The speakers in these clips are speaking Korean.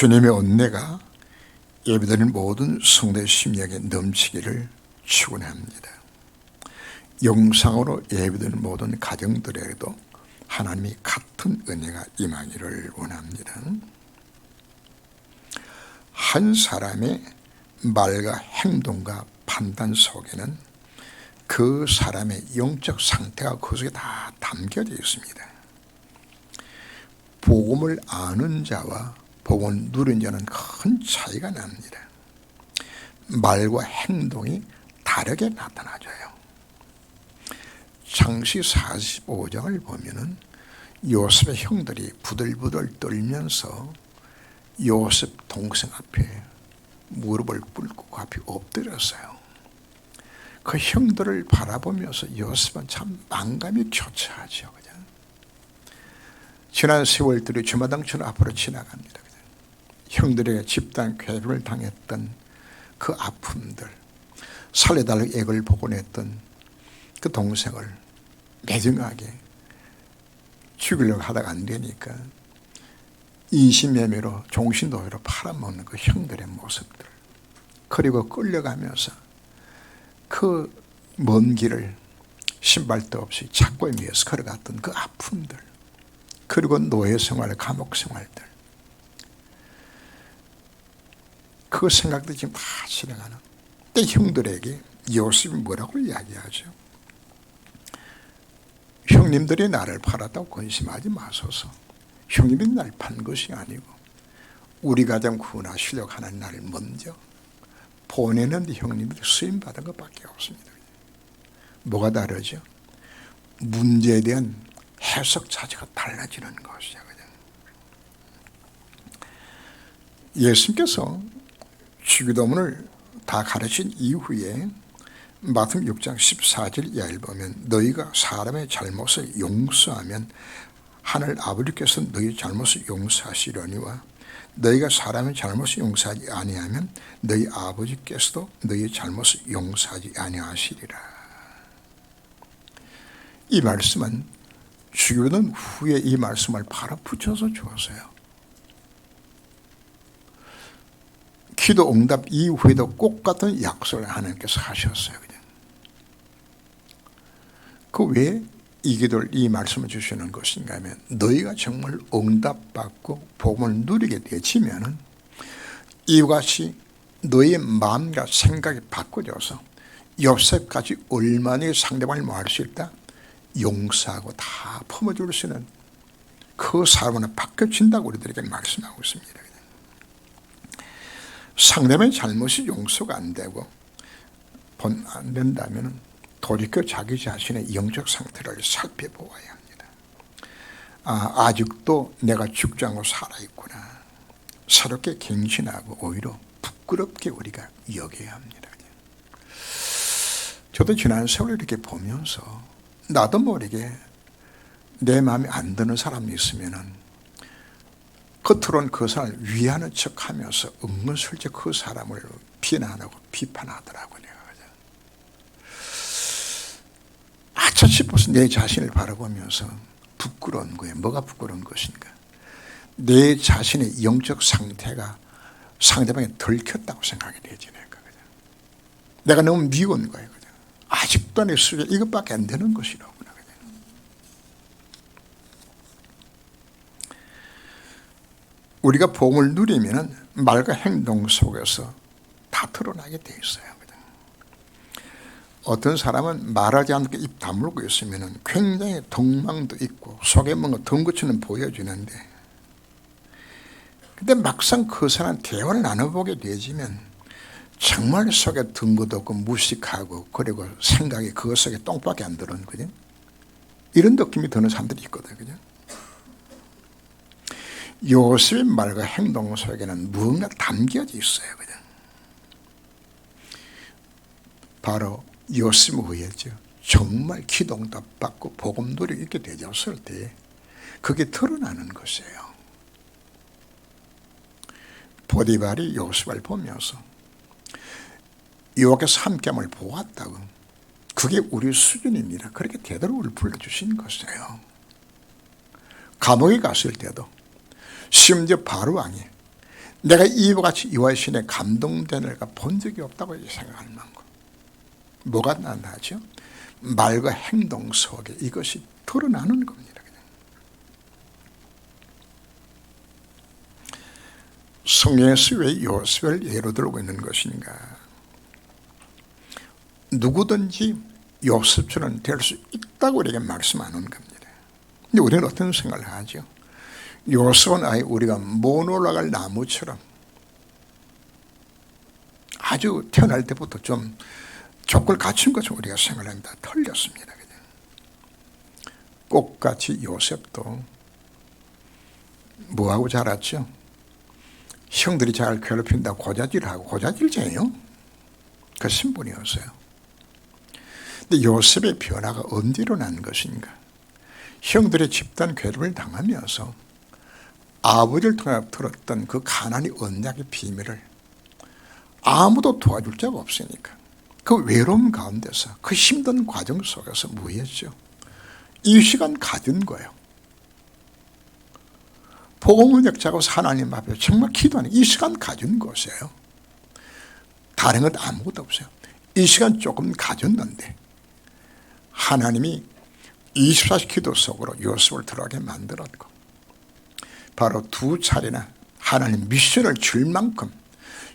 주님의 은혜가 예배드리는 모든 성도의 심령에 넘치기를 축원합니다. 영상으로 예배드리는 모든 가정들에게도 하나님이 같은 은혜가 임하기를 원합니다. 한 사람의 말과 행동과 판단 속에는 그 사람의 영적 상태가 그 속에 다 담겨져 있습니다. 복음을 아는 자와 복음을 누린 자는 큰 차이가 납니다. 말과 행동이 다르게 나타나져요. 창시 45장을 보면은 요셉의 형들이 부들부들 떨면서 요셉 동생 앞에 무릎을 꿇고 그 앞에 엎드렸어요. 그 형들을 바라보면서 요셉은 참 만감이 교차하죠. 그냥 지난 세월들이 주마등처럼 앞으로 지나갑니다. 그냥 형들에게 집단 괴롭을 당했던 그 아픔들, 살려달라고 액을 복원했던 그 동생을 매정하게 죽이려고 하다가 안 되니까 인신매매로 종신도회로 팔아먹는 그 형들의 모습들, 그리고 끌려가면서 그 먼 길을 신발도 없이 착고에 위해서 걸어갔던 그 아픔들, 그리고 노예 생활, 감옥 생활들, 그 생각도 지금 다 지나가는 때 형들에게 요셉이 뭐라고 이야기하죠? 형님들이 나를 팔았다고 근심하지 마소서. 형님이 날 판 것이 아니고 우리 가정 구원하시려고 하는 나를 먼저 보내는 형님들이 쓰임받은 것밖에 없습니다. 뭐가 다르죠? 문제에 대한 해석 자체가 달라지는 것이죠. 예수님께서 주기도문을 다 가르친 이후에 마태복음 6장 14절 이하를 보면 너희가 사람의 잘못을 용서하면 하늘 아버지께서 너희 잘못을 용서하시려니와 너희가 사람의 잘못을 용서하지 아니하면 너희 아버지께서도 너희 잘못을 용서하지 아니하시리라. 이 말씀은 주기도문 후에 이 말씀을 바로 붙여서 주었어요. 기도 응답 이후에도 꼭 같은 약속을 하나님께서 하셨어요. 그냥. 그 왜 이 기도를 이 말씀을 주시는 것인가 하면 너희가 정말 응답받고 복음을 누리게 되지면은 이와 같이 너희의 마음과 생각이 바꿔져서 요셉까지 얼마나 상대방을 뭐 할 수 있다? 용서하고 다 품어줄 수 있는 그 사람은 바뀌어진다고 우리들에게 말씀하고 있습니다. 상대방의 잘못이 용서가 안 되고 안 된다면 돌이켜 자기 자신의 영적 상태를 살펴보아야 합니다. 아직도 내가 죽지 않고 살아있구나. 새롭게 갱신하고 오히려 부끄럽게 우리가 여겨야 합니다. 저도 지난 세월 이렇게 보면서 나도 모르게 내 마음에 안 드는 사람이 있으면은 겉으로는 그 사람을 위하는 척하면서 은근슬쩍 그 사람을 비난하고 비판하더라고요. 아차 싶어서 내 자신을 바라보면서 부끄러운 거예요. 뭐가 부끄러운 것인가? 내 자신의 영적 상태가 상대방에 들켰다고 생각이 되지니까 내가 너무 미운 거예요. 아직도 내 수준에 이것밖에 안 되는 것이라구나. 우리가 복음을 누리면 말과 행동 속에서 다 드러나게 돼 있어요. 어떤 사람은 말하지 않고 입 다물고 있으면 굉장히 덕망도 있고 속에 뭔가 든 것처럼 보여지는데 근데 막상 그 사람 대화를 나눠보게 되지면 정말 속에 든 것도 없고 무식하고 그리고 생각이 그것 속에 똥밖에 안 들은 거죠. 이런 느낌이 드는 사람들이 있거든요. 그죠? 요셉의 말과 행동 속에는 무언가 담겨져 있어요. 그죠? 바로 요셉에 의해서 정말 기도응답 받고 복음 누리고 있게 되었을 때 그게 드러나는 것이에요. 보디발이 요셉을 보면서 여호와께서 함께함을 보았다고 그게 우리 수준입니다. 그렇게 되도록 우리를 불러주신 것이에요. 감옥에 갔을 때도 심지어 바로 왕이 내가 이와 같이 이와 신에 감동된 애가 본 적이 없다고 생각할 만큼 뭐가 나타나죠? 말과 행동 속에 이것이 드러나는 겁니다. 성경에서 왜 요셉을 예로 들고 있는 것인가? 누구든지 요셉처럼 될 수 있다고 우리에게 말씀하는 겁니다. 근데 우리는 어떤 생각을 하죠? 요셉은 아예 우리가 못 올라갈 나무처럼 아주 태어날 때부터 좀 조건을 갖춘 것처럼 우리가 생각합니다. 틀렸습니다. 꽃같이 요셉도 뭐하고 자랐죠? 형들이 잘 괴롭힌다고 고자질하고, 고자질쟁이요? 그 신분이었어요. 근데 요셉의 변화가 언제 일어난 것인가? 형들의 집단 괴롭을 당하면서 아버지를 통해 들었던 그 가나안의 언약의 비밀을 아무도 도와줄 자가 없으니까 그 외로움 가운데서 그 힘든 과정 속에서 뭐였죠? 이 시간 가진 거예요. 복음을 역작하고서 하나님 앞에 정말 기도하는 이 시간 가진 것이에요. 다른 것 아무것도 없어요. 이 시간 조금 가졌는데 하나님이 24시 기도 속으로 요셉을 들어가게 만들었고 바로 두 차례나 하나님 미션을 줄 만큼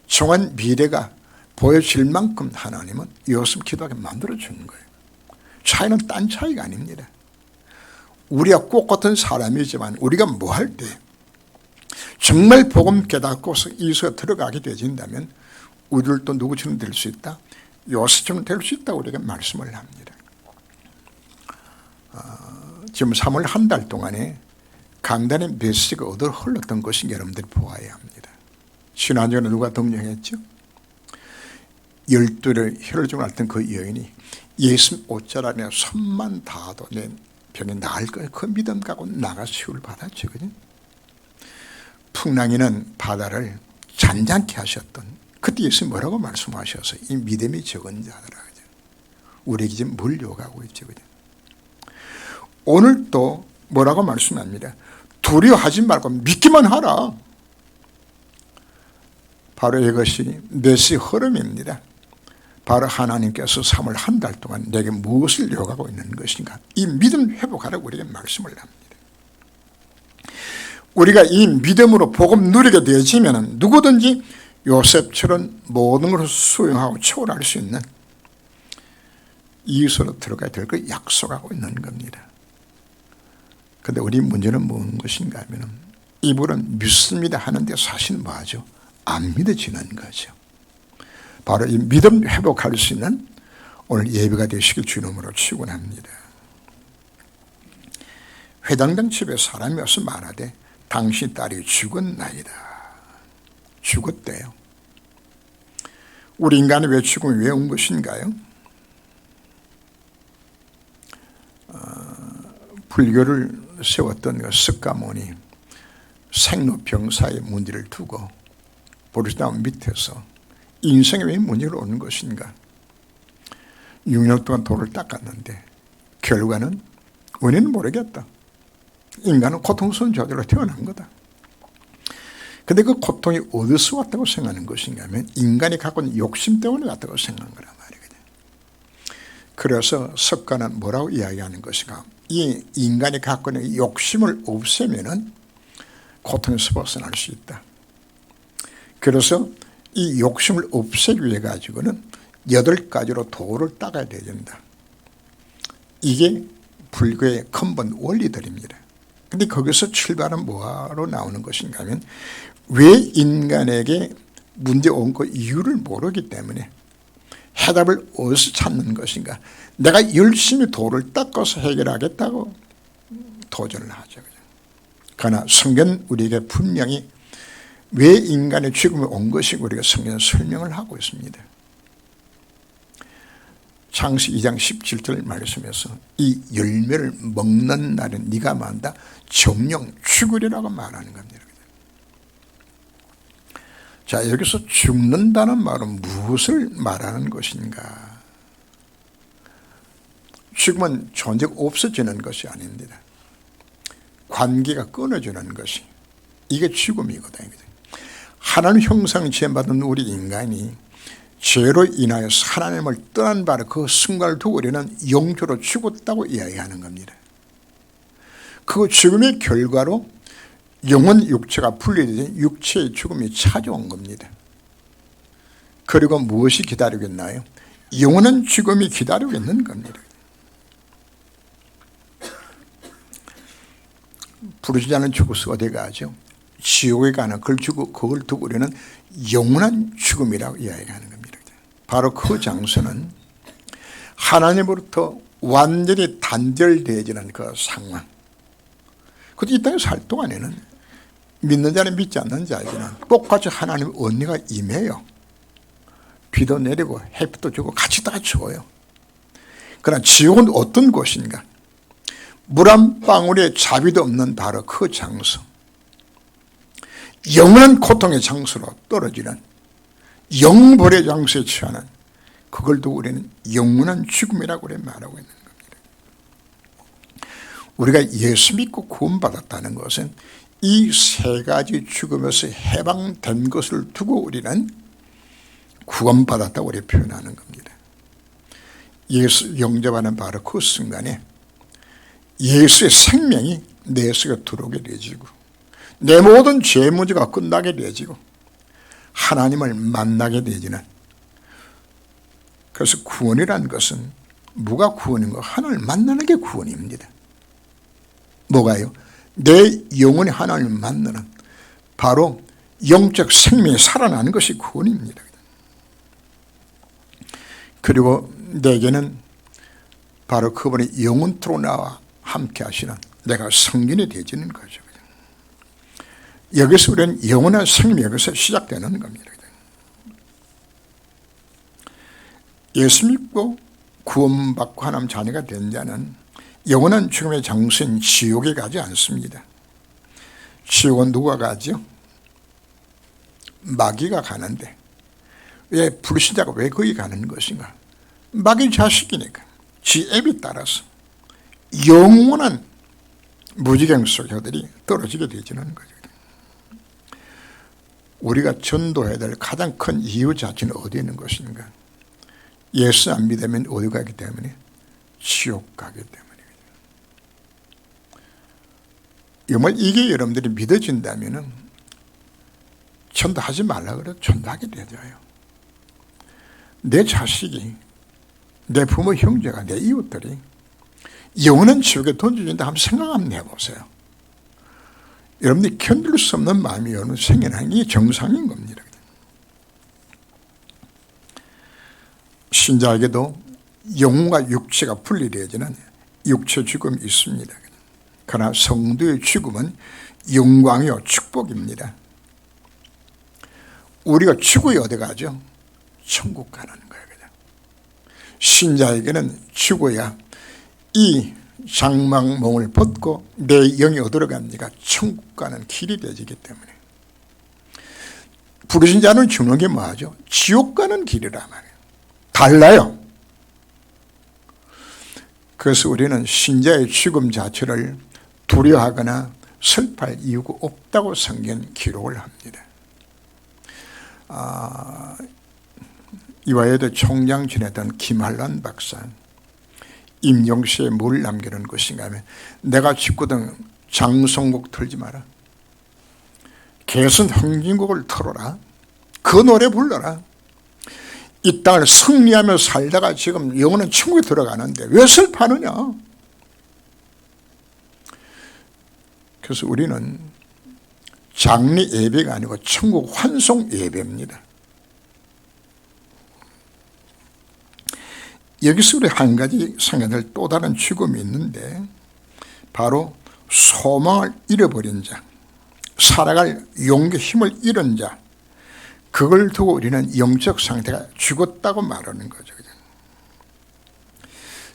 정한 미래가 보여질 만큼 하나님은 요셉 기도하게 만들어주는 거예요. 차이는 딴 차이가 아닙니다. 우리가 꽃 같은 사람이지만 우리가 뭐 할 때 정말 복음 깨닫고서 이수가 들어가게 되진다면 우리들도 누구처럼 될 수 있다? 요셉처럼 될 수 있다고 우리가 말씀을 합니다. 지금 3월 한 달 동안에 강단의 메시지가 어디로 흘렀던 것인지 여러분들이 보아야 합니다. 지난주에 누가 등장했죠? 12를 혈루증을 앓던 그 여인이 예수님 옷잘 안에 손만 닿아도 내 병이 나을 거예요. 그 믿음 갖고 나가서 치유를 받았죠. 그죠? 풍랑이는 바다를 잔잔케 하셨던 그때 예수님 뭐라고 말씀하셔서 이 믿음이 적은 자들아. 우리에게 지금 물려가고 있죠. 그죠? 오늘 또 뭐라고 말씀합니다. 두려워하지 말고 믿기만 하라. 바로 이것이 메시지 흐름입니다. 바로 하나님께서 3월 한 달 동안 내게 무엇을 요구하고 있는 것인가? 이 믿음 회복하라고 우리에게 말씀을 합니다. 우리가 이 믿음으로 복음 누리게 되어지면 누구든지 요셉처럼 모든 것을 수용하고 초월할 수 있는 이웃으로 들어가야 될 걸 약속하고 있는 겁니다. 그런데 우리 문제는 무슨 것인가 하면 이분은 믿습니다 하는데 사실 뭐하죠? 안 믿어지는 거죠. 바로 이 믿음 회복할 수 있는 오늘 예배가 되시길 주님으로 축원합니다. 회당장 집에 사람이 와서 말하되 당신 딸이 죽었나이다. 죽었대요. 우리 인간이 왜 죽음이 왜 온 것인가요? 불교를 세웠던 그 석가모니 생로병사의 문제를 두고 보리스나무 밑에서 인생에 왜 문제가 오는 것인가? 6년 동안 돌을 닦았는데 결과는 원인은 모르겠다. 인간은 고통스러운 존재로 태어난 거다. 근데 그 고통이 어디서 왔다고 생각하는 것인가 하면 인간이 갖고 있는 욕심 때문에 왔다고 생각한 거란 말이거든요. 그래서 석가는 뭐라고 이야기하는 것인가? 이 인간이 갖고 있는 욕심을 없애면은 고통에서 벗어날 수 있다. 그래서 이 욕심을 없애기 위해 가지고는 8가지로 도를 닦아야 된다. 이게 불교의 근본 원리들입니다. 근데 거기서 출발은 뭐로 나오는 것인가 하면 왜 인간에게 문제 온 그 이유를 모르기 때문에 해답을 어디서 찾는 것인가? 내가 열심히 도를 닦아서 해결하겠다고 도전을 하죠. 그러나 성경 우리에게 분명히 왜 인간의 죽음이 온 것인가 우리가 성경에 설명을 하고 있습니다. 창세기 2장 17절 말씀에서 이 열매를 먹는 날은 네가 만다 정령 죽으리라고 말하는 겁니다. 자, 여기서 죽는다는 말은 무엇을 말하는 것인가? 죽음은 존재가 없어지는 것이 아닙니다. 관계가 끊어지는 것이 이게 죽음이거든요. 하나님 형상 지음받은 우리 인간이 죄로 인하여서 하나님을 떠난 바로 그 순간을 두고 우리는 영주로 죽었다고 이야기하는 겁니다. 그 죽음의 결과로 영혼 육체가 분리된 육체의 죽음이 찾아온 겁니다. 그리고 무엇이 기다리고 있나요? 영원한 죽음이 기다리고 있는 겁니다. 부르지 않은 죽어서 어디 가죠? 지옥에 가는 그걸 두고 우리는 영원한 죽음이라고 이야기하는 겁니다. 바로 그 장소는 하나님으로부터 완전히 단절되어지는 그 상황. 그것도 이 땅에 살 동안에는 믿는 자는 믿지 않는 자에게는 똑같이 하나님의 은혜가 임해요. 비도 내리고 햇빛도 주고 같이 다 주어요. 그러나 지옥은 어떤 곳인가? 물 한 방울의 자비도 없는 바로 그 장소, 영원한 고통의 장소로 떨어지는 영벌의 장소에 처하는, 그걸 두고 우리는 영원한 죽음이라고 말하고 있는 겁니다. 우리가 예수 믿고 구원받았다는 것은 이 세 가지 죽음에서 해방된 것을 두고 우리는 구원받았다고 우리 표현하는 겁니다. 예수 영접하는 바로 그 순간에 예수의 생명이 내 속에 들어오게 되어지고 내 모든 죄 문제가 끝나게 되어지고 하나님을 만나게 되어지는, 그래서 구원이라는 것은 뭐가 구원인가? 하나님을 만나는 게 구원입니다. 뭐가요? 내 영혼이 하나님을 만나는, 바로 영적 생명이 살아나는 것이 구원입니다. 그리고 내게는 바로 그분이 영원토록 나와 함께 하시는 내가 성전이 되어지는 거죠. 여기서 우리는 영원한 생명이 여기서 시작되는 겁니다. 예수 믿고 구원받고 하나님 자녀가 된 자는 영원한 죽음의 장소인 지옥에 가지 않습니다. 지옥은 누가 가죠? 마귀가 가는데 왜 불신자가 왜 거기 가는 것인가? 마귀 자식이니까 지 앱에 따라서 영원한 무지경 속에 그들이 떨어지게 되지는 거죠. 우리가 전도해야 될 가장 큰 이유 자체는 어디에 있는 것인가? 예수 안 믿으면 어디 가기 때문에? 지옥 가기 때문이거든요. 정말 이게 여러분들이 믿어진다면 전도하지 말라 그래도 전도하게 되어요. 내 자식이, 내 부모 형제가, 내 이웃들이 영원한 지옥에 던져진다 한번 생각 한번 해보세요. 여러분들이 견딜 수 없는 마음이 여러분 생겨나는 게 정상인 겁니다. 신자에게도 영혼과 육체가 분리되어지는 육체 죽음이 있습니다. 그러나 성도의 죽음은 영광이요 축복입니다. 우리가 죽어야 어디 가죠? 천국 가는 거예요. 신자에게는 죽어야 이 장막몽을 벗고 내 영이 어디로 갑니까? 천국 가는 길이 되지기 때문에. 부르신 자는 죽는 게 뭐하죠? 지옥 가는 길이란 말이에요. 달라요. 그래서 우리는 신자의 죽음 자체를 두려워하거나 슬퍼할 이유가 없다고 성경은 기록을 합니다. 이화여대 총장 지내던 김한란 박사, 임종시에 뭘 남기는 것인가 하면 내가 짓거든 장송곡 틀지 마라, 개선 흥진곡을 틀어라, 그 노래 불러라. 이 땅을 승리하며 살다가 지금 영혼은 천국에 들어가는데 왜 슬퍼하느냐. 그래서 우리는 장례 예배가 아니고 천국 환송 예배입니다. 여기서 우리 한 가지 생각할 또 다른 죽음이 있는데, 바로 소망을 잃어버린 자, 살아갈 용기 힘을 잃은 자, 그걸 두고 우리는 영적 상태가 죽었다고 말하는 거죠.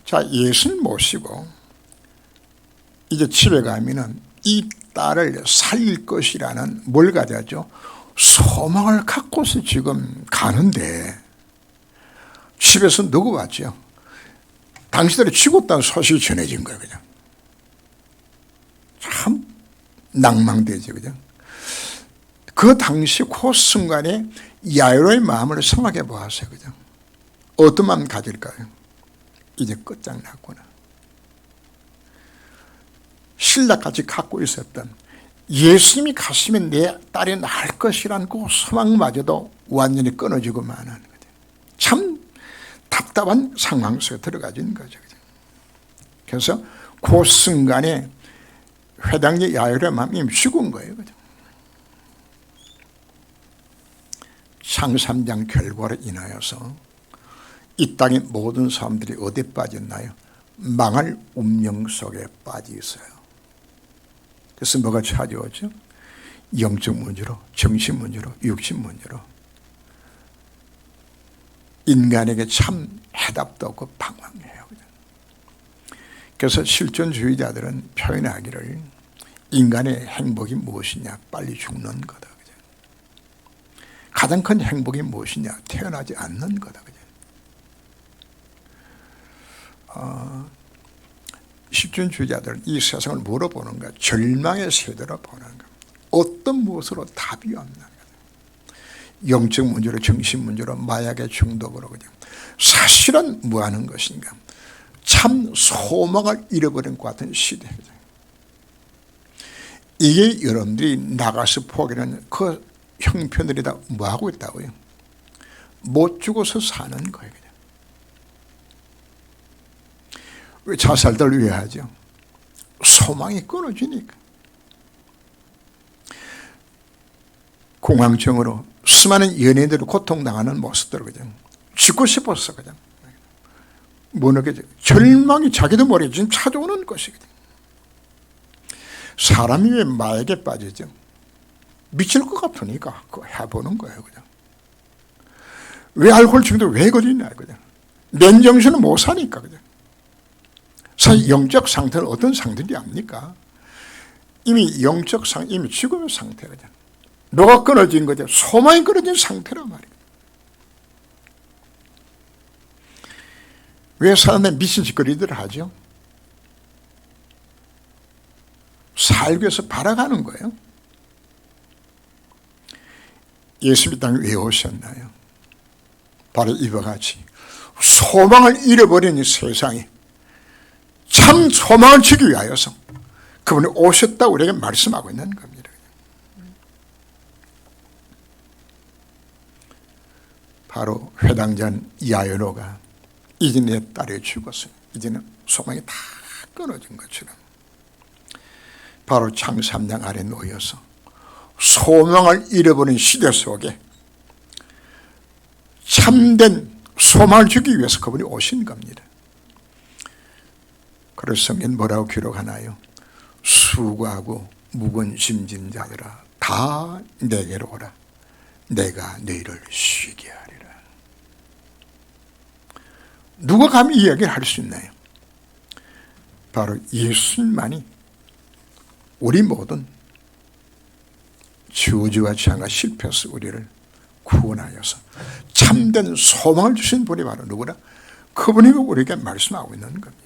자, 예수를 모시고 이제 집에 가면은 이 딸을 살릴 것이라는 뭘 가져야죠? 소망을 갖고서 지금 가는데 집에서 누구 왔죠? 당신들이 죽었다는 소식이 전해진 거예요. 그냥 참 낭망되죠. 그냥 그 당시 그 순간에 야이로의 마음을 생각해 보았어요. 그죠? 어떤 마음 가질까요? 이제 끝장났구나. 신라까지 갖고 있었던 예수님이 가시면 내 딸이 나을 것이라는 그 소망마저도 완전히 끊어지고 마는 거죠. 참 답답한 상황 속에 들어가진 거죠. 그래서 그 순간에 회당의 야이로의 마음이 죽은 거예요. 그죠? 창3장 결과로 인하여서 이 땅의 모든 사람들이 어디에 빠졌나요? 망할 운명 속에 빠져 있어요. 그래서 뭐가 찾아오죠? 영적 문제로, 정신 문제로, 육신 문제로. 인간에게 참 해답도 없고 방황해요. 그래서 실존주의자들은 표현하기를 인간의 행복이 무엇이냐? 빨리 죽는 거다. 그죠? 가장 큰 행복이 무엇이냐? 태어나지 않는 거다. 그죠? 실존주의자들은 이 세상을 뭐로 보는가? 절망의 세대로 보는 거. 어떤 무엇으로 답이 없는 거다. 영적 문제로, 정신 문제로, 마약의 중독으로. 그죠? 사실은 뭐 하는 것인가? 참 소망을 잃어버린 것 같은 시대죠. 이게 여러분들이 나가서 보기에는 그 형편들이 다 뭐하고 있다고요? 못 죽어서 사는 거예요. 그냥. 왜 자살들 왜 하죠? 소망이 끊어지니까. 공황증으로 수많은 연예인들이 고통당하는 모습들, 그냥 죽고 싶었어. 그냥 모르겠죠. 절망이 자기도 모르게 지금 찾아오는 것이거든요. 사람이 왜 마약에 빠지죠? 미칠 것 같으니까 그거 해보는 거예요. 그냥. 왜 알코올 중독 왜 걸리냐? 그냥. 맨정신은 못 사니까. 그냥. 사실 영적 상태는 어떤 상태인지 압니까? 이미 영적 상태, 이미 죽음의 상태거든. 뭐가 끊어진 거죠? 소망이 끊어진 상태란 말이에요. 왜 사람들이 미친 짓거리들을 하죠? 살기 위해서 바라가는 거예요. 예수님이 땅에 왜 오셨나요? 바로 이와 같이 소망을 잃어버린 이 세상에 참 소망을 주기 위하여서 그분이 오셨다고 우리에게 말씀하고 있는 겁니다. 바로 회당장 야이로가 이제 내 딸이 죽었어요. 이제는 소망이 다 끊어진 것처럼 바로 창3장 아래 놓여서 소망을 잃어버린 시대 속에 참된 소망을 주기 위해서 그분이 오신 겁니다. 그래서 성경 뭐라고 기록하나요? 수고하고 무거운 짐진 자들아 다 내게로 오라. 내가 너희를 쉬게 하리라. 누가 감히 이 이야기를 할 수 있나요? 바로 예수님만이 우리 모든 저주와 재앙과 실패에서 우리를 구원하여서 참된 소망을 주신 분이 바로 누구나? 그분이 우리에게 말씀하고 있는 겁니다.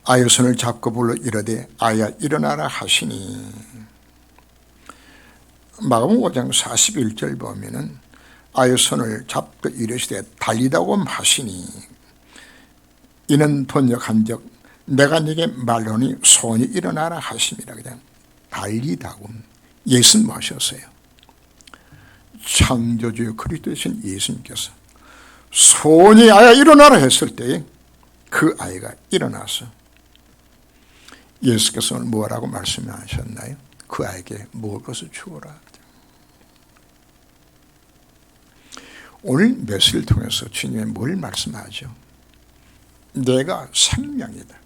아이의 손을 잡고 불러 이르되 아이야 일어나라 하시니 마가복음 5장 41절 보면은 아이의 손을 잡고 이르시되 달리다고 하시니 이는 번역한즉 내가 네게 말하노니 손이 일어나라 하심이라. 그냥 달리다고 예수님 하셨어요. 창조주의 그리스도이신 예수님께서 손이 아야 일어나라 했을 때 그 아이가 일어나서 예수께서 오늘 뭐라고 말씀하셨나요? 그 아이에게 먹을 것을 주어라. 오늘 메시지를 통해서 주님이 뭘 말씀하죠? 내가 생명이다.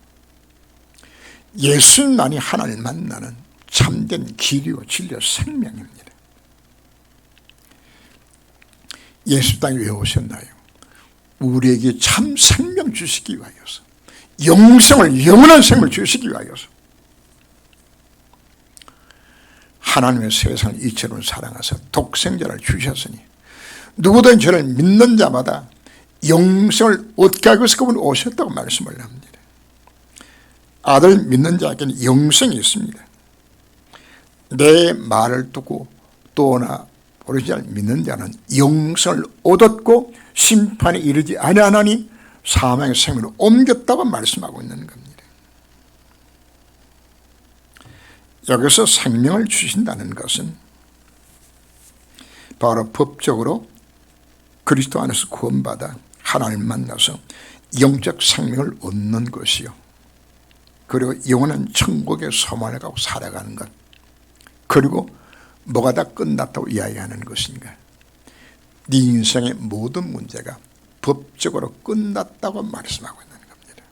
예수만이 하나님을 만나는 참된 길이요 진리요 생명입니다. 예수 땅에 왜 오셨나요? 우리에게 참 생명 주시기 위하여서, 영생을, 영원한 생명을 주시기 위하여서 하나님의 세상을 이처럼 사랑하사 독생자를 주셨으니 누구든 저를 믿는 자마다 영생을 얻게 하기 위해서 그분이 오셨다고 말씀을 합니다. 아들 믿는 자에게는 영생이 있습니다. 내 말을 듣고 또나 오리지널 믿는 자는 영생을 얻었고 심판에 이르지 아니하나니 사망의 생명으로 옮겼다고 말씀하고 있는 겁니다. 여기서 생명을 주신다는 것은 바로 법적으로 그리스도 안에서 구원받아 하나님을 만나서 영적 생명을 얻는 것이요, 그리고 영원한 천국에 소망을 갖고 살아가는 것, 그리고 뭐가 다 끝났다고 이야기하는 것인가? 네 인생의 모든 문제가 법적으로 끝났다고 말씀하고 있는 겁니다.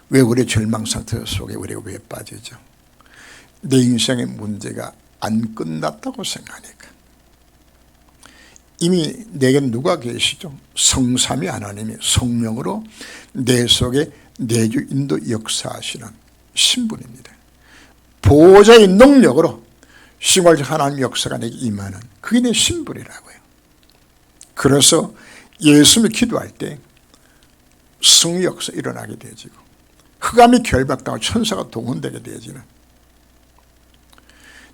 왜 우리 절망 상태 속에 우리가 왜 빠지죠? 내 인생의 문제가 안 끝났다고 생각하니까. 이미 내게 누가 계시죠? 성삼위 하나님이 성령으로 내 속에 내주 인도 역사하시는 신분입니다. 보호자의 능력으로 신월적 하나님 역사가 내게 임하는, 그게 내 신분이라고요. 그래서 예수님이 기도할 때 승리 역사 일어나게 되지고, 흑암이 결박당하고 천사가 동원되게 되지는,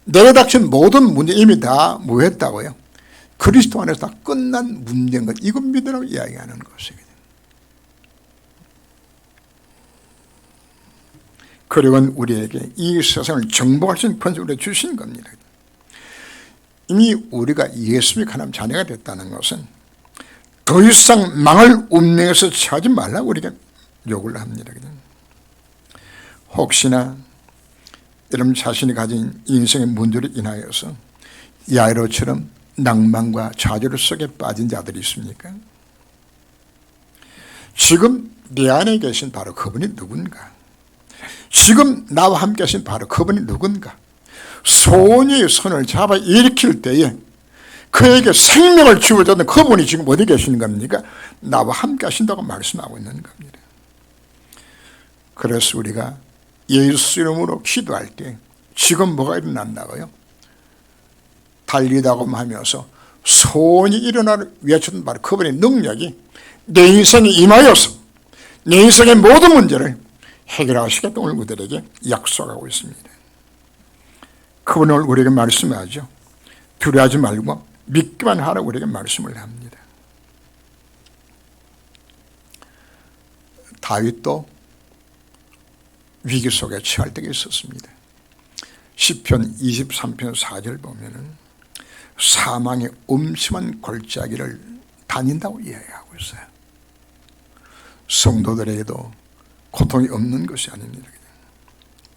내게 닥친 모든 문제 이미 다 뭐했다고요? 그리스도 안에서 다 끝난 문제인 것, 이것 믿으라고 이야기하는 것이거든요. 그리고 우리에게 이 세상을 정복할 수 있는 권세를 주신 겁니다. 이미 우리가 예수님의 하나님 자녀가 됐다는 것은 더 이상 망할 운명에서 처하지 말라고 우리가 요구를 합니다. 혹시나 여러분 자신이 가진 인생의 문제로 인하여서 야이로처럼 낭만과 좌절 속에 빠진 자들이 있습니까? 지금 내 안에 계신 바로 그분이 누군가? 지금 나와 함께 하신 바로 그분이 누군가? 소녀의 손을 잡아 일으킬 때에 그에게 생명을 주어줬던 그분이 지금 어디 계시는 겁니까? 나와 함께 하신다고 말씀하고 있는 겁니다. 그래서 우리가 예수 이름으로 기도할 때 지금 뭐가 일어난다고요? 달리다고 하면서 소원이 일어나를 외쳤던 바로 그분의 능력이 내 인생에 임하여서 내 인생의 모든 문제를 해결하시겠다 오늘 우리들에게 약속하고 있습니다. 그분은 우리에게 말씀하죠. 두려워하지 말고 믿기만 하라고 우리에게 말씀을 합니다. 다윗도 위기 속에 처할 때가 있었습니다. 시편 23편 4절 보면은 사망의 음침한 골짜기를 다닌다고 이야기하고 있어요. 성도들에게도 고통이 없는 것이 아닙니다.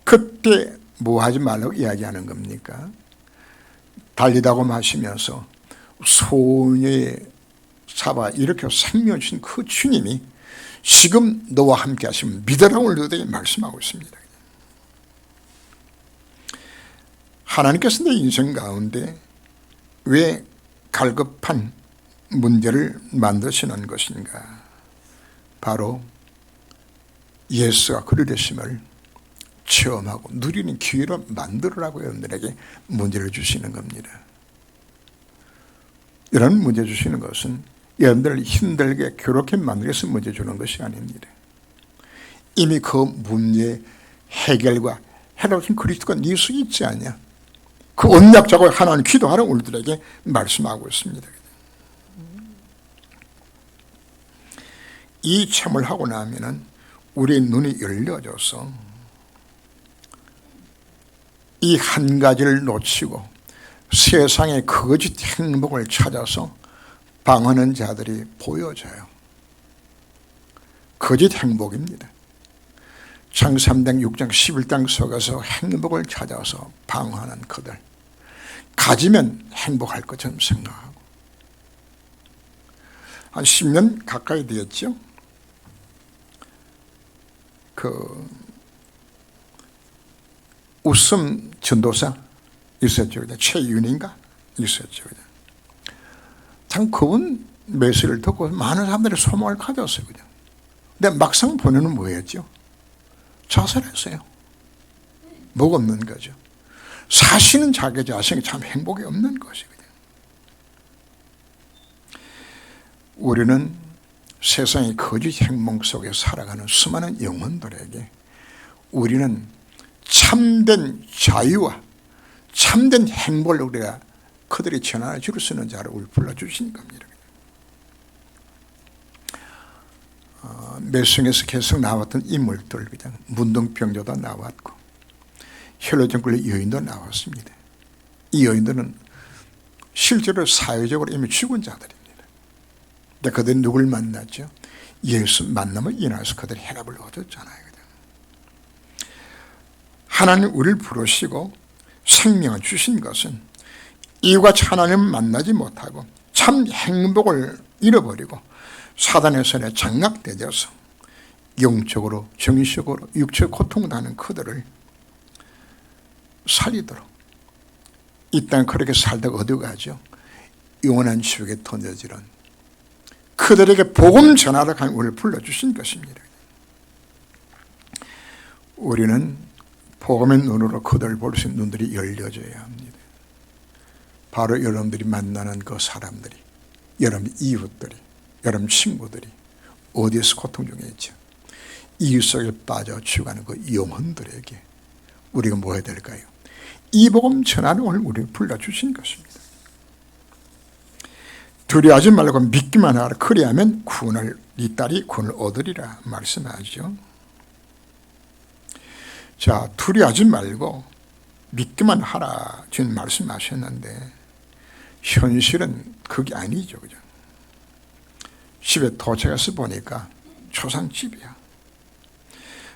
그때 뭐 하지 말라고 이야기하는 겁니까? 달리다고 마시면서 소녀의 잡아 일으켜 생명 주신 그 주님이 지금 너와 함께 하시면 믿으라고 너에게 말씀하고 있습니다. 하나님께서 내 인생 가운데 왜 갈급한 문제를 만드시는 것인가? 바로 예수가 그리 되심을 체험하고 누리는 기회로 만들으라고 여러분들에게 문제를 주시는 겁니다. 이런 문제 주시는 것은 여러분들을 힘들게 괴롭게 만들기 위해서 문제 주는 것이 아닙니다. 이미 그 문제 해결과 해결하신 그리스도가 네 속에 있지 않냐? 그 언약자고 하나님 기도하라 우리들에게 말씀하고 있습니다. 이 체험을 하고 나면은 우리의 눈이 열려져서 이 한 가지를 놓치고 세상의 거짓 행복을 찾아서 방하는 자들이 보여져요. 거짓 행복입니다. 창세기 6장 11장 속에서 행복을 찾아서 방황하는 그들, 가지면 행복할 것처럼 생각하고 한 10년 가까이 되었죠. 그 웃음 전도사 있었죠. 최윤인가 있었죠. 참 그분 메시지를 듣고 많은 사람들이 소망을 가졌어요. 근데 막상 본인은 뭐였죠? 자살했어요. 뭐가 없는 거죠. 사실은 자기 자신이 참 행복이 없는 것이거든요. 우리는 세상의 거짓 행복 속에 살아가는 수많은 영혼들에게 우리는 참된 자유와 참된 행복을 우리가 그들이 전하여 줄 수 있는 자를 우리 불러주신 겁니다. 매성에서 계속 나왔던 인물들, 그냥 문둥병자도 나왔고 혈루증 걸린 여인도 나왔습니다. 이 여인들은 실제로 사회적으로 이미 죽은 자들입니다. 근데 그들은 누굴 만났죠? 예수 만남을 인하여서 그들이 해답을 얻었잖아요. 하나님 우리를 부르시고 생명을 주신 것은 이와 하나님을 만나지 못하고 참 행복을 잃어버리고 사단의 손에 장악되어서 영적으로 정신적으로 육체의 고통당하는 그들을 살리도록 이 땅 그렇게 살다가 어디가죠? 영원한 지옥에 던져지는 그들에게 복음 전하러 간 우리를 불러주신 것입니다. 우리는 복음의 눈으로 그들을 볼 수 있는 눈들이 열려져야 합니다. 바로 여러분들이 만나는 그 사람들이, 여러분 이웃들이, 여러분 친구들이 어디에서 고통 중에 있죠? 이웃 속에 빠져 죽어가는 그 영혼들에게 우리가 뭐 해야 될까요? 이 복음 전하는 오늘 우리를 불러주신 것입니다. 두려워하지 말고 믿기만 하라. 그리하면 구원을 네 딸이 구원을 얻으리라 말씀하죠. 자, 두려워하지 말고 믿기만 하라 지금 말씀하셨는데 현실은 그게 아니죠, 그죠? 집에 도착해서 보니까 초상집이야.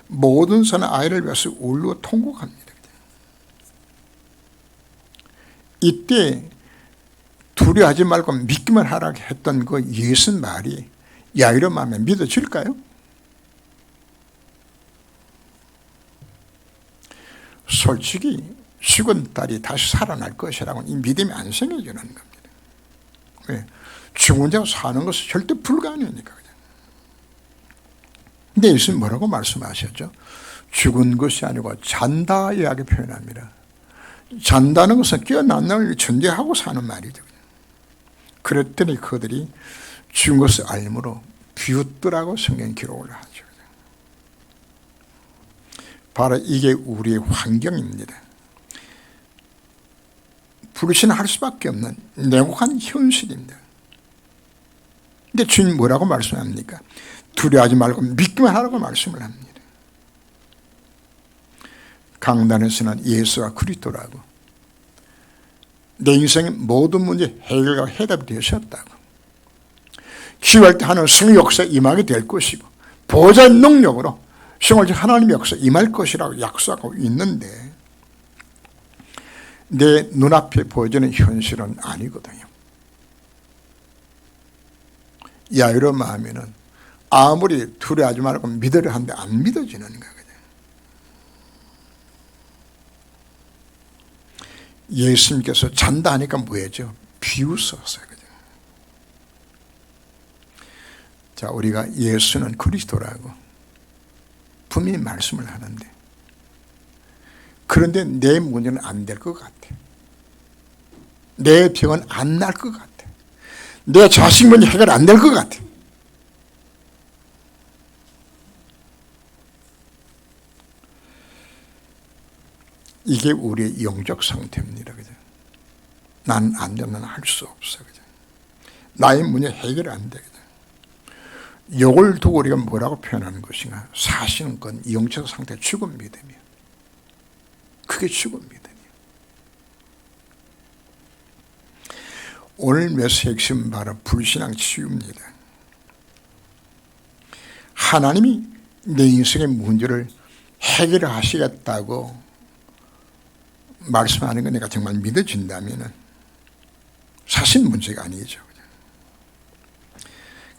모든 사람 아이를 위해서 울고 통곡합니다. 이때 두려워하지 말고 믿기만 하라 했던 그 예수 말이 야이로 마음에 믿어질까요? 솔직히 죽은 딸이 다시 살아날 것이라고는 이 믿음이 안 생겨지는 겁니다. 왜? 죽은 자가 사는 것은 절대 불가능하니까. 근데 예수님 뭐라고 말씀하셨죠? 죽은 것이 아니고 잔다 이야기 표현합니다. 잔다는 것은 깨어난다는 걸 전제하고 사는 말이죠. 그랬더니 그들이 죽은 것을 알므로 비웃더라고 성경 기록을 하죠. 바로 이게 우리의 환경입니다. 불신할 수밖에 없는 냉혹한 현실입니다. 근데 주님 뭐라고 말씀합니까? 두려워하지 말고 믿기만 하라고 말씀을 합니다. 강단에서는 예수가 그리스도라고 내 인생의 모든 문제 해결과 해답이 되셨다고 기도할 때 하는 성의 역사에 임하게 될 것이고 보호자의 능력으로 생활적 하나님의 역사 임할 것이라고 약속하고 있는데 내 눈앞에 보여지는 현실은 아니거든요. 야이로 마음에는 아무리 두려워하지 말고 믿으려 하는데 안 믿어지는 거거든요. 예수님께서 잔다 하니까 뭐였죠? 비웃었어요. 자, 우리가 예수는 그리스도라고 분명히 말씀을 하는데 그런데 내 문제는 안 될 것 같아. 내 병은 안 날 것 같아. 내 자식 문제 해결 안 될 것 같아. 이게 우리의 영적 상태입니다. 그죠? 난 안 되면 할 수 없어. 그죠? 나의 문제 해결이 안 돼. 이걸 두고 우리가 뭐라고 표현하는 것인가? 사실은 그건 영적 상태 죽은 믿음이야. 그게 죽은 믿음이야. 오늘 메시지 핵심 바로 불신앙 치유입니다. 하나님이 내 인생의 문제를 해결하시겠다고 말씀하는 거 내가 정말 믿어진다면 사실 문제가 아니죠.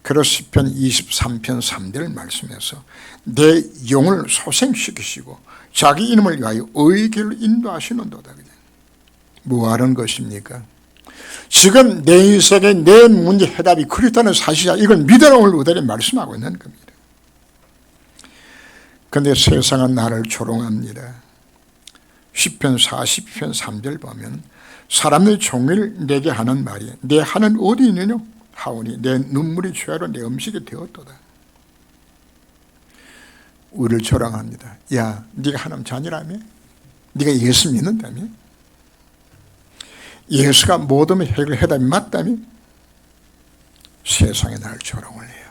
그래서 시편 23편 3절 말씀에서 내 영을 소생시키시고 자기 이름을 위하여 의의 길로 인도하시는도다. 뭐 하는 것입니까? 지금 내 인생의 내 문제 해답이 그렇다는 사실이야. 이걸 믿어라고 오늘 말씀하고 있는 겁니다. 그런데 세상은 나를 조롱합니다. 시편 40편 3절 보면 사람의 종일 내게 하는 말이 내 하는 어디 있느냐 하오니 내 눈물이 죄로 내 음식이 되었도다. 우리를 조롱합니다. 야, 네가 하나님 자녀라며? 네가 예수 믿는다며? 예수가 모든 해결해답이 맞다며? 세상에 나를 조롱을 해요.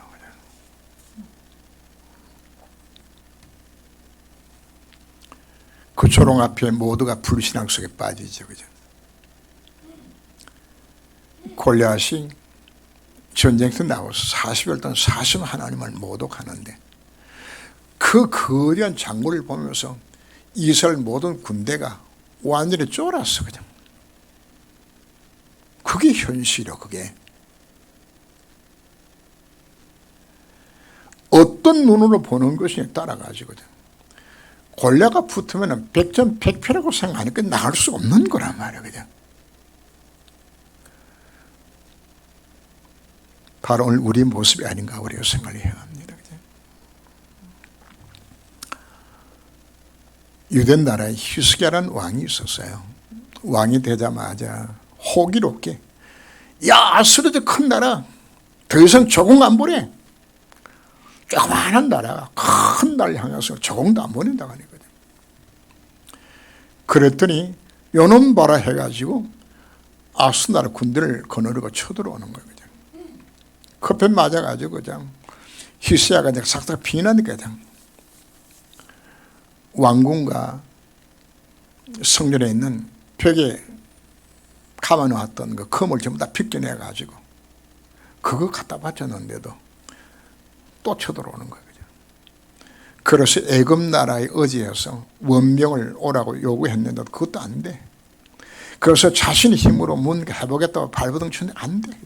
그 조롱 앞에 모두가 불신앙 속에 빠지죠. 그죠? 골리앗이 전쟁터 나와서 40일 동안 40 하나님을 모독하는데 그 거대한 장군을 보면서 이스라엘 모든 군대가 완전히 쫄았어. 그냥. 그게 현실이요. 그게. 어떤 눈으로 보는 것이냐에 따라 가지거든. 골리앗가 붙으면 100점 100패라고 생각하니까 나갈 수 없는 거란 말이야. 그냥. 바로 오늘 우리 모습이 아닌가 우리가 생각을 해야 합니다. 그죠? 유대 나라에 히스기야라는 왕이 있었어요. 왕이 되자마자 호기롭게 야 아수르도 큰 나라 더 이상 조공 안 보내. 조그마한 나라가 큰 나라를 향해서 조공도 안 보낸다고 하거든. 그랬더니 요놈 봐라 해가지고 아수르 나라 군대를 거느리고 쳐들어오는 거예요. 커피 맞아가지고 그냥 히스기야가 그냥 싹싹 피나니까 그냥 왕궁과 성전에 있는 벽에 감아놓았던 그 금을 전부 다 빗겨내가지고 그거 갖다 바쳤는데도 또 쳐들어오는 거예요. 그래서 애굽 나라의 의지에서 원병을 오라고 요구했는데도 그것도 안 돼. 그래서 자신의 힘으로 문 해보겠다고 발버둥 쳤는데 안 돼.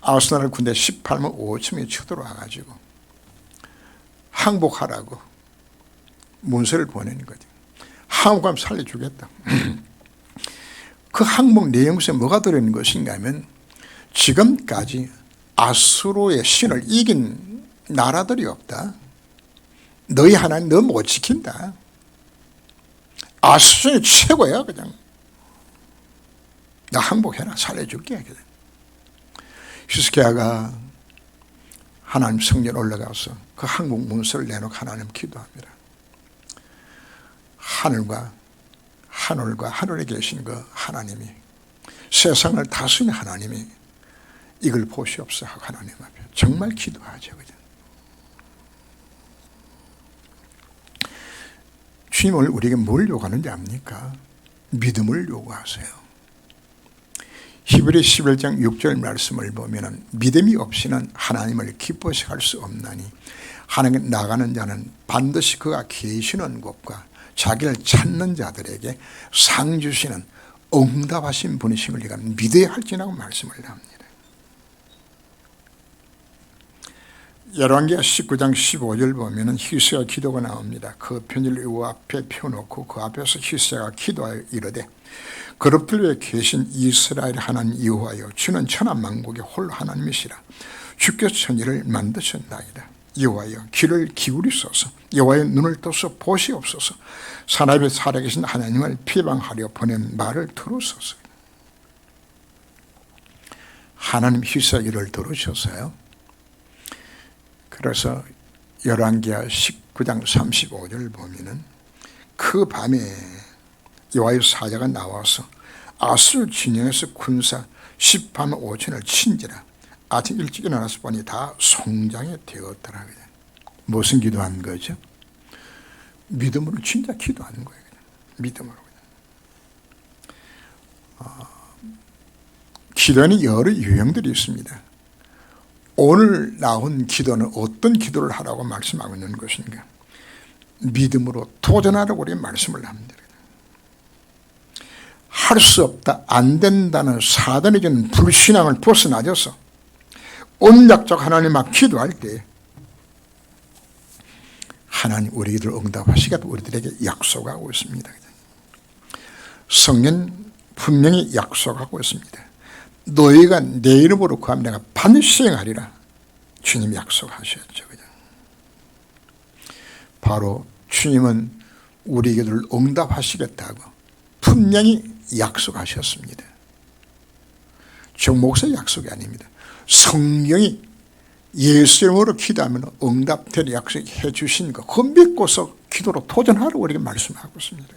아수르 군대 18만 5천명이 쳐들어와가지고 항복하라고 문서를 보내는 거죠. 항복하면 살려주겠다. 그 항복 내용 속에 뭐가 들어있는 것인가 하면 지금까지 아수르의 신을 이긴 나라들이 없다. 너희 하나님 너 못 지킨다. 아수르 신이 최고야. 그냥 나 항복해라. 살려줄게. 히스기야가 하나님 성전 올라가서 그 항복 문서를 내놓고 하나님 기도합니다. 하늘과 하늘에 계신 그 하나님이 세상을 다스리는 하나님이 이걸 보시옵소서 하고 하나님 앞에 정말 기도하죠. 그죠? 주님은 우리에게 뭘 요구하는지 압니까? 믿음을 요구하세요. 히브리 11장 6절 말씀을 보면 믿음이 없이는 하나님을 기뻐시 할 수 없나니 하나님께 나가는 자는 반드시 그가 계시는 곳과 자기를 찾는 자들에게 상 주시는 응답하신 분이심을 우리가 믿어야 할지라고 말씀을 합니다. 열왕기하 19장 15절 보면 히스기야 기도가 나옵니다. 그 편지를 이 앞에 펴놓고 그 앞에서 히스기야가 기도하여 이르되 그룹들 위에 계신 이스라엘 하나님 여호와여 주는 천하만국의 홀로 하나님이시라. 주께서 천지를 만드셨나이다. 여호와여 귀를 기울이소서. 여호와의 눈을 떠서 보시옵소서. 사나이에 살아계신 하나님을 비방하려 보낸 말을 들으소서. 하나님 히스기야를 들으셨어요. 그래서 열왕기하 19장 35절 보면은 그 밤에 여호와의 사자가 나와서 아수르 진영에서 군사 18만 5천을 친지라. 아침 일찍 일어나서 보니 다 송장이 되었더라. 무슨 기도한 거죠? 믿음으로 진짜 기도하는 거예요. 믿음으로. 기도에는 여러 유형들이 있습니다. 오늘 나온 기도는 어떤 기도를 하라고 말씀하고 있는 것인가? 믿음으로 도전하라고 우리 말씀을 합니다. 할 수 없다, 안 된다는 사단이 주는 불신앙을 벗어나져서 언약적 하나님 앞 기도할 때 하나님 우리 기도를 응답하시겠다고 우리들에게 약속하고 있습니다. 성령 분명히 약속하고 있습니다. 너희가 내 이름으로 구하면 내가 반드시 수행하리라. 주님이 약속하셨죠. 바로 주님은 우리 기도를 응답하시겠다고 분명히 약속하셨습니다. 정 목사의 약속이 아닙니다. 성령이 예수 이름으로 기도하면 응답될 약속해 주신 거, 그 믿고서 기도로 도전하라고 우리에게 말씀하고 있습니다.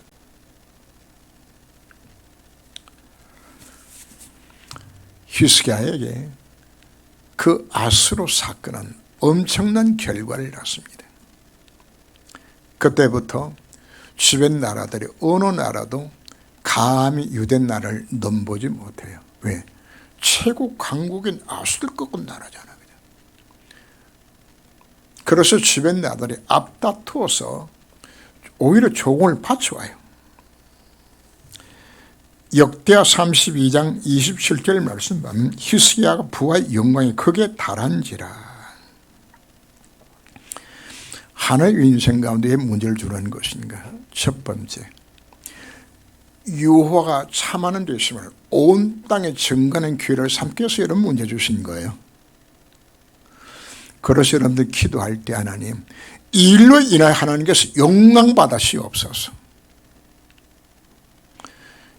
히스기야에게 그 아수르 사건은 엄청난 결과를 낳습니다. 그때부터 주변 나라들이 어느 나라도 감히 유대 나라를 넘보지 못해요. 왜? 최고 강국인 아수르를 꺾은 나라잖아요. 그래서 주변 나라들이 앞다투어서 오히려 조공을 바쳐와요. 역대하 32장 27절 말씀 보면 히스기야가 부하의 영광이 크게 달한지라. 하나의 인생 가운데 문제를 주는 것인가? 첫 번째, 유화가 참하는 데 있음을 온 땅에 증거하는 기회를 삼켜서 여러분 문제 주신 거예요. 그래서 여러분들 기도할 때 하나님, 이 일로 인하여 하나님께서 영광받으시옵소서.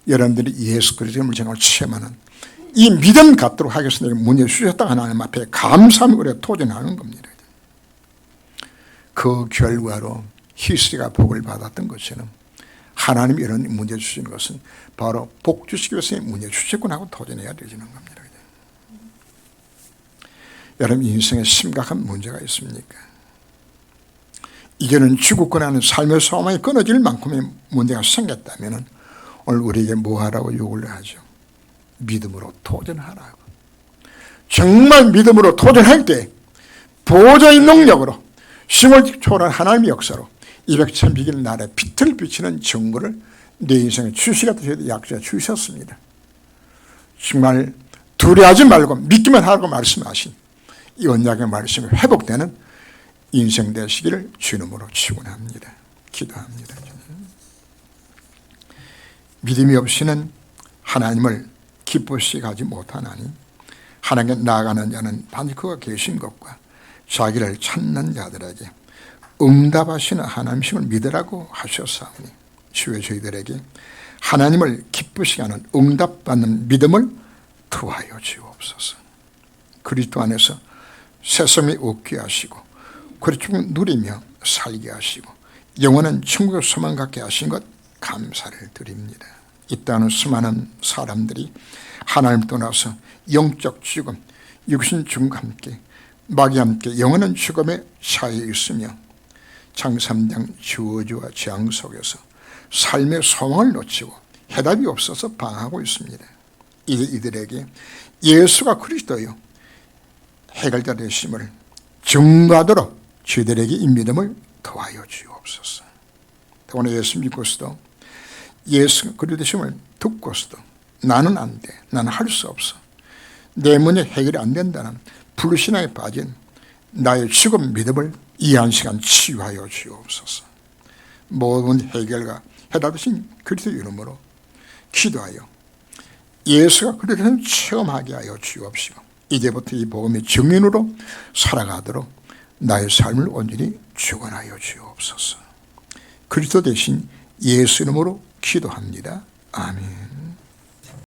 여러분들이 예수 그리스도의 정말 체험하는 이 믿음 갖도록 하겠습니다. 문제 주셨다 하나님 앞에 감사하며 우리가 도전하는 겁니다. 그 결과로 히스기야가 복을 받았던 것처럼 하나님이 이런 문제 주시는 것은 바로 복 주시기 위해서 문제 주셨구나 하고 도전해야 되는 겁니다. 여러분 인생에 심각한 문제가 있습니까? 이제는 죽었거나 하는 삶의 소망이 끊어질 만큼의 문제가 생겼다면 오늘 우리에게 뭐 하라고 요구를 하죠? 믿음으로 도전하라고. 정말 믿음으로 도전할 때 보좌의 능력으로 심을 초월한 하나님의 역사로 200,000비길 날에 빛을 비치는 정보를 내 인생에 주시라도 약속해 주셨습니다. 정말 두려워하지 말고 믿기만 하라고 말씀하신 이 언약의 말씀이 회복되는 인생 되시기를 주님으로 축원합니다. 기도합니다. 믿음이 없이는 하나님을 기쁘시게 하지 못하나니 하나님께 나아가는 자는 반드시 그가 계신 것과 자기를 찾는 자들에게 응답하시는 하나님심을 믿으라고 하셨사오니 주여 저희들에게 하나님을 기쁘시게 하는 응답받는 믿음을 더하여 주옵소서. 그리스도 안에서 새섬이 얻게 하시고 그리스도를 누리며 살게 하시고 영원한 천국의 소망 갖게 하신 것 감사를 드립니다. 이 땅의 수많은 사람들이 하나님 떠나서 영적 죽음, 육신 죽음과 함께 마귀와 함께 영원한 죽음에 차에 있으며 창3장 저주와 재앙 속에서 삶의 소망을 놓치고 해답이 없어서 방황하고 있습니다. 이들에게 예수가 그리스도요 해결자 되심을 증거하도록 저희들에게 이 믿음을 더하여 주옵소서. 오늘 예수 믿고서도 예수 그리스도 되심을 듣고서도 나는 안 돼, 나는 할 수 없어, 내 문제 해결이 안 된다는 불신앙에 빠진 나의 죽음 믿음을 이 한 시간 치유하여 주옵소서. 모든 해결과 해답이신 그리스도 이름으로 기도하여 예수가 그리스도를 체험하게 하여 주옵시고 이제부터 이 복음의 증인으로 살아가도록 나의 삶을 온전히 주관하여 주옵소서. 그리스도 대신 예수 이름으로 기도합니다. 아멘.